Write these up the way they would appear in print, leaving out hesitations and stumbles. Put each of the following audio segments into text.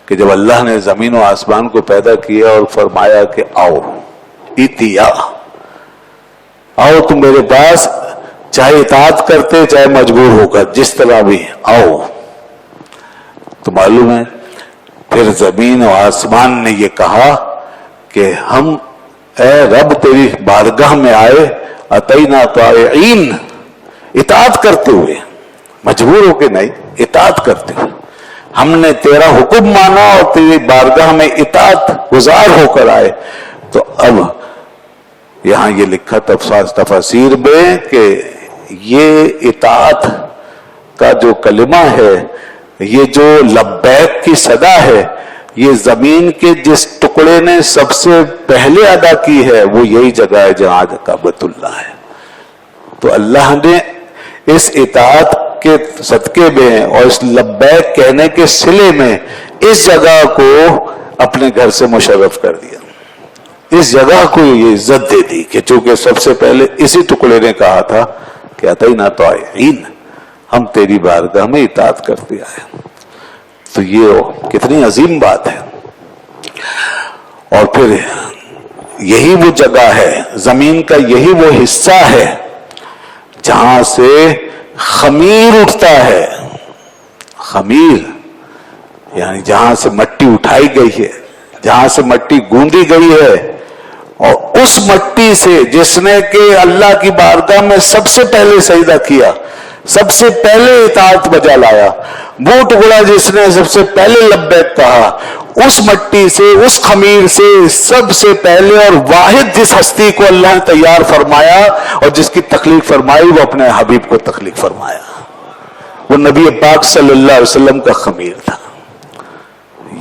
کہ جب اللہ نے زمین و آسمان کو پیدا کیا اور فرمایا کہ آؤ ایتیا، آؤ تم میرے پاس، چاہے اطاعت کرتے چاہے مجبور ہو کر، جس طرح بھی آؤ، تو معلوم ہے پھر زمین و آسمان نے یہ کہا کہ ہم اے رب تیری بارگاہ میں آئے، اتینا طائعین، اطاعت کرتے ہوئے، مجبور ہو کے نہیں، اطاعت کرتے ہوئے ہم نے تیرا حکم مانا اور تیری بارگاہ میں اطاعت گزار ہو کر آئے۔ تو اب یہاں یہ لکھا تفاسیر میں کہ یہ اطاعت کا جو کلمہ ہے، یہ جو لبیک کی صدا ہے، یہ زمین کے جس ٹکڑے نے سب سے پہلے ادا کی ہے وہ یہی جگہ ہے جہاں کعبۃ اللہ ہے۔ تو اللہ نے اس اطاعت کے صدقے میں اور اس لبیک کہنے کے صلے میں اس جگہ کو اپنے گھر سے مشرف کر دیا، اس جگہ کو یہ عزت دے دی کہ چونکہ سب سے پہلے اسی ٹکڑے نے کہا تھا کہ اتینا طائعین، ہم تیری بارگاہ میں اطاعت کرتے آئے۔ تو یہ کتنی عظیم بات ہے۔ اور پھر یہی وہ جگہ ہے، زمین کا یہی وہ حصہ ہے جہاں سے خمیر اٹھتا ہے۔ خمیر یعنی جہاں سے مٹی اٹھائی گئی ہے، جہاں سے مٹی گوندی گئی ہے، اور اس مٹی سے جس نے کہ اللہ کی بارگاہ میں سب سے پہلے سجدہ کیا، سب سے پہلے اطاعت بجا لایا، وہ ٹکڑا جس نے سب سے پہلے لبیک کہا، اس مٹی سے، اس خمیر سے سب سے پہلے اور واحد جس ہستی کو اللہ نے تیار فرمایا اور جس کی تخلیق فرمائی، وہ اپنے حبیب کو تخلیق فرمایا، وہ نبی پاک صلی اللہ علیہ وسلم کا خمیر تھا۔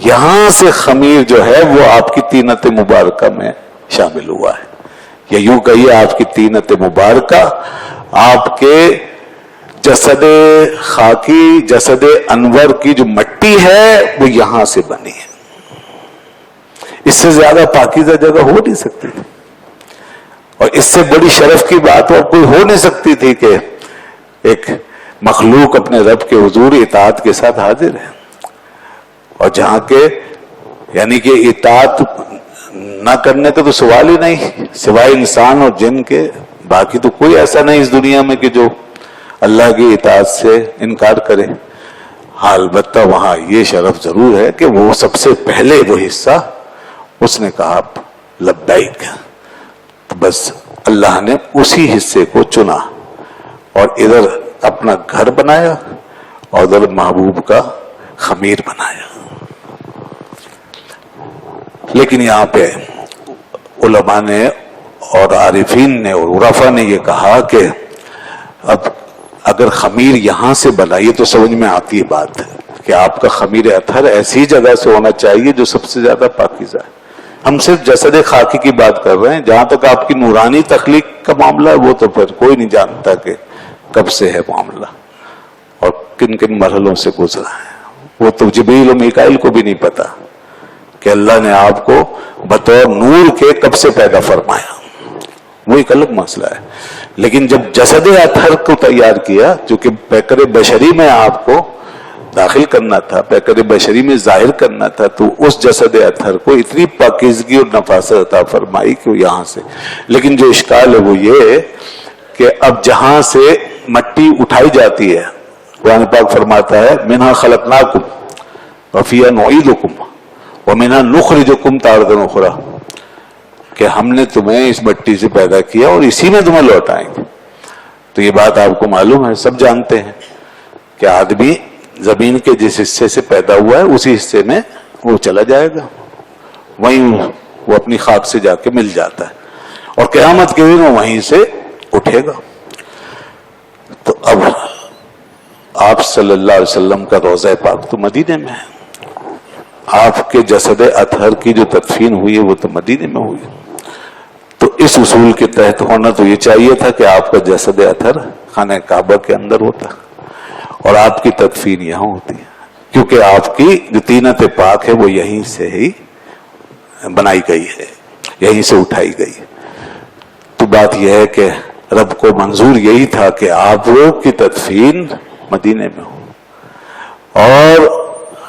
یہاں سے خمیر جو ہے وہ آپ کی طینت مبارکہ میں شامل ہوا ہے، یا یوں کہیے آپ کی طینت مبارکہ، آپ کے جسد خاکی، جسد انور کی جو مٹی ہے وہ یہاں سے بنی ہے۔ اس سے زیادہ پاکیزہ جگہ ہو نہیں سکتی تھی، اور اس سے بڑی شرف کی بات اور کوئی ہو نہیں سکتی تھی کہ ایک مخلوق اپنے رب کے حضور اطاعت کے ساتھ حاضر ہے، اور جہاں کے یعنی کہ اطاعت نہ کرنے کا تو سوال ہی نہیں، سوائے انسان اور جن کے، باقی تو کوئی ایسا نہیں اس دنیا میں کہ جو اللہ کی اطاعت سے انکار کرے۔ ہاں البتہ وہاں یہ شرف ضرور ہے کہ وہ سب سے پہلے وہ حصہ اس نے کہا لبیک، تو بس اللہ نے اسی حصے کو چنا اور ادھر اپنا گھر بنایا اور ادھر محبوب کا خمیر بنایا۔ لیکن یہاں پہ علماء نے اور عارفین نے اور عرفا نے یہ کہا کہ اب اگر خمیر یہاں سے بنا، یہ تو سمجھ میں آتی ہے بات کہ آپ کا خمیر اطہر ایسی جگہ سے ہونا چاہیے جو سب سے زیادہ پاکیزہ ہے۔ ہم صرف جسد خاکی کی بات کر رہے ہیں، جہاں تک آپ کی نورانی تخلیق کا معاملہ ہے وہ تو پھر کوئی نہیں جانتا کہ کب سے ہے معاملہ اور کن کن مرحلوں سے گزرا ہے، وہ تو جبریل و میکائیل کو بھی نہیں پتا کہ اللہ نے آپ کو بطور نور کے کب سے پیدا فرمایا، وہ ایک الگ مسئلہ ہے۔ لیکن جب جسد اطہر کو تیار کیا، چونکہ پیکر بشری میں آپ کو داخل کرنا تھا، پیکر بشری میں ظاہر کرنا تھا، تو اس جسد اطہر کو اتنی پاکیزگی اور نفاست عطا فرمائی کہ وہ یہاں سے۔ لیکن جو اشکال ہے وہ یہ کہ اب جہاں سے مٹی اٹھائی جاتی ہے، قرآن پاک فرماتا ہے منہا خلقناکم وفیہا نعیدکم ومنہا نخرجکم تارۃ اخری، کہ ہم نے تمہیں اس مٹی سے پیدا کیا اور اسی میں تمہیں لوٹائیں گے۔ تو یہ بات آپ کو معلوم ہے، سب جانتے ہیں کہ آدمی زمین کے جس حصے سے پیدا ہوا ہے اسی حصے میں وہ چلا جائے گا، وہیں وہ اپنی خاک سے جا کے مل جاتا ہے، اور قیامت کے دن وہ وہیں سے اٹھے گا۔ تو اب آپ صلی اللہ علیہ وسلم کا روضہ پاک تو مدینے میں ہے، آپ کے جسد اطہر کی جو تدفین ہوئی ہے وہ تو مدینے میں ہوئی، تو اس اصول کے تحت ہونا تو یہ چاہیے تھا کہ آپ کا جسد اطہر خانہ کعبہ کے اندر ہوتا اور آپ کی تدفین یہاں ہوتی ہے، کیونکہ آپ کی جو طینت پاک ہے وہ یہیں سے ہی بنائی گئی ہے، یہیں سے اٹھائی گئی ہے۔ تو بات یہ ہے کہ رب کو منظور یہی تھا کہ آپ لوگ کی تدفین مدینے میں ہو، اور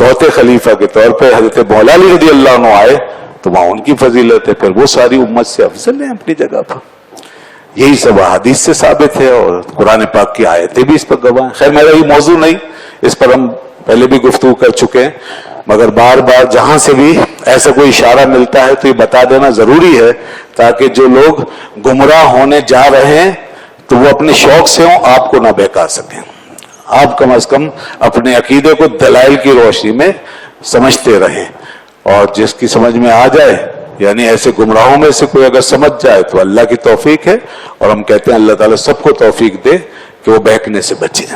چوتھے خلیفہ کے طور پہ حضرت مولا علی رضی اللہ عنہ آئے تو وہاں ان کی فضیلت ہے، پھر وہ ساری امت سے افضل ہیں اپنی جگہ پر. یہی سب حدیث سے ثابت ہے اور قرآن پاک کی آیتیں بھی اس پر گواہ ہیں. خیر میرا یہ موضوع نہیں، اس پر ہم پہلے بھی گفتگو کر چکے ہیں، مگر بار بار جہاں سے بھی ایسا کوئی اشارہ ملتا ہے تو یہ بتا دینا ضروری ہے تاکہ جو لوگ گمراہ ہونے جا رہے ہیں تو وہ اپنے شوق سے ہوں، آپ کو نہ بہکا سکیں. آپ کم از کم اپنے عقیدے کو دلائل کی روشنی میں سمجھتے رہیں، اور جس کی سمجھ میں آ جائے، یعنی ایسے گمراہوں میں سے کوئی اگر سمجھ جائے تو اللہ کی توفیق ہے، اور ہم کہتے ہیں اللہ تعالیٰ سب کو توفیق دے کہ وہ بہکنے سے بچیں.